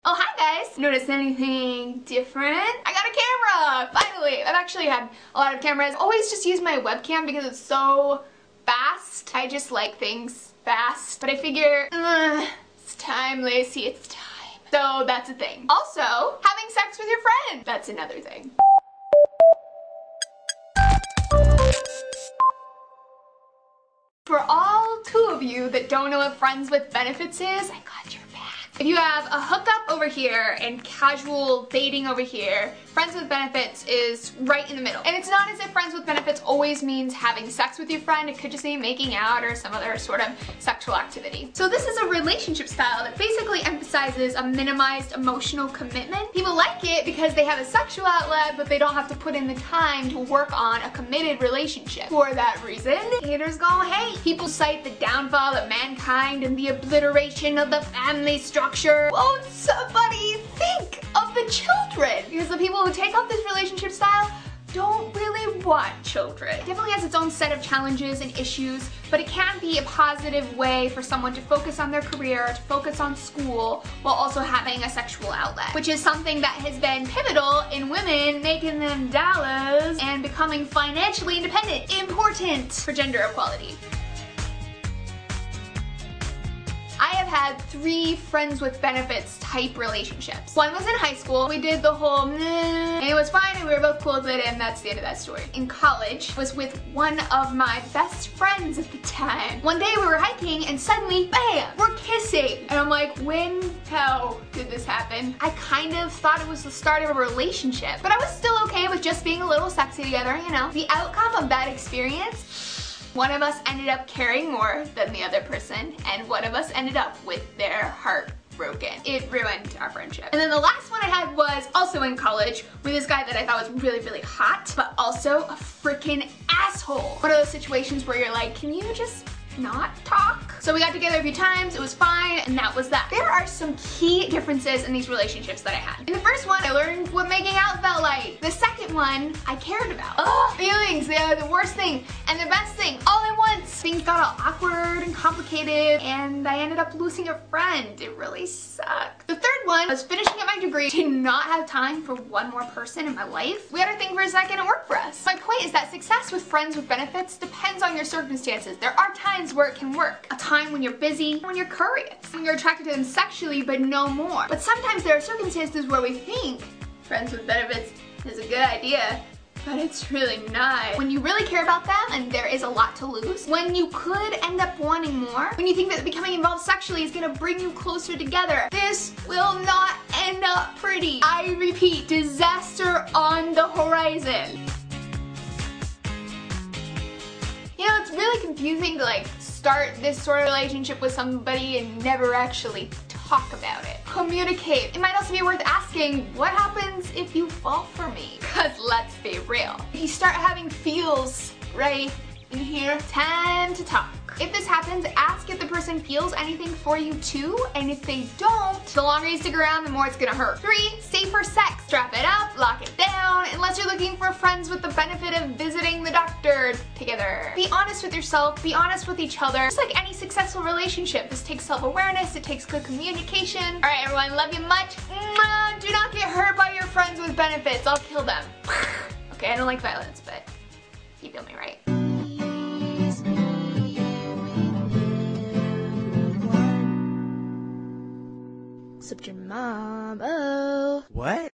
Oh, hi guys! Notice anything different? I got a camera! Finally! I've actually had a lot of cameras. Always just use my webcam because it's so fast. I just like things fast. But I figure, it's time, Lacey, it's time. So that's a thing. Also, having sex with your friend. That's another thing. For all 2 of you that don't know what friends with benefits is, I got your back. If you have a hookup over here and casual dating over here, friends with benefits is right in the middle. And it's not as if friends with benefits always means having sex with your friend. It could just mean making out or some other sort of sexual activity. So this is a relationship style that basically emphasizes a minimized emotional commitment. People like it because they have a sexual outlet, but they don't have to put in the time to work on a committed relationship. For that reason, haters gonna hate. People cite the downfall of mankind and the obliteration of the family structure. Won't somebody think of the children? Because the people who take up this relationship style don't really want children. It definitely has its own set of challenges and issues, but it can be a positive way for someone to focus on their career, to focus on school, while also having a sexual outlet, which is something that has been pivotal in women making them dollars and becoming financially independent. Important for gender equality. I have had 3 friends with benefits type relationships. One was in high school. We did the whole and it was fine and we were both cool with it and that's the end of that story. In college, I was with one of my best friends at the time. One day we were hiking and suddenly, bam, we're kissing. And I'm like, how did this happen? I kind of thought it was the start of a relationship, but I was still okay with just being a little sexy together, you know. The outcome of that experience, one of us ended up caring more than the other person, and one of us ended up with their heart broken. It ruined our friendship. And then the last one I had was also in college with this guy that I thought was really, really hot, but also a freaking asshole. One of those situations where you're like, can you just not talk? So we got together a few times, it was fine, and that was that. There are some key differences in these relationships that I had. In the first one, I learned what making out felt like. The second one, I cared about. Ugh, feelings, they are the worst thing and the best thing all at once. Things got all awkward and complicated, and I ended up losing a friend. It really sucked. The third one, I was finishing up my degree, did not have time for one more person in my life. We had our thing for a second, it worked for us. My point is that success with friends with benefits depends on your circumstances. There are times where it can work. A time when you're busy, when you're curious, when you're attracted to them sexually but no more. But sometimes there are circumstances where we think friends with benefits is a good idea, but it's really not. When you really care about them and there is a lot to lose, when you could end up wanting more, when you think that becoming involved sexually is gonna bring you closer together, this will not end up pretty. I repeat, disaster on the horizon. You know, it's really confusing to like start this sort of relationship with somebody and never actually talk about it. Communicate. It might also be worth asking, what happens if you fall for me? Cause let's be real. If you start having feels right in here, time to talk. If this happens, ask if the person feels anything for you too, and if they don't, the longer you stick around, the more it's gonna hurt. 3, safer sex. Strap it up, lock it down, unless you're looking for friends with the benefit of visiting the doctor together. Be honest with yourself, be honest with each other. Just like any successful relationship, this takes self-awareness, it takes good communication. All right, everyone, love you much. Mwah! Do not get hurt by your friends with benefits. I'll kill them. Okay, I don't like violence, but you feel me, right? Except your mom.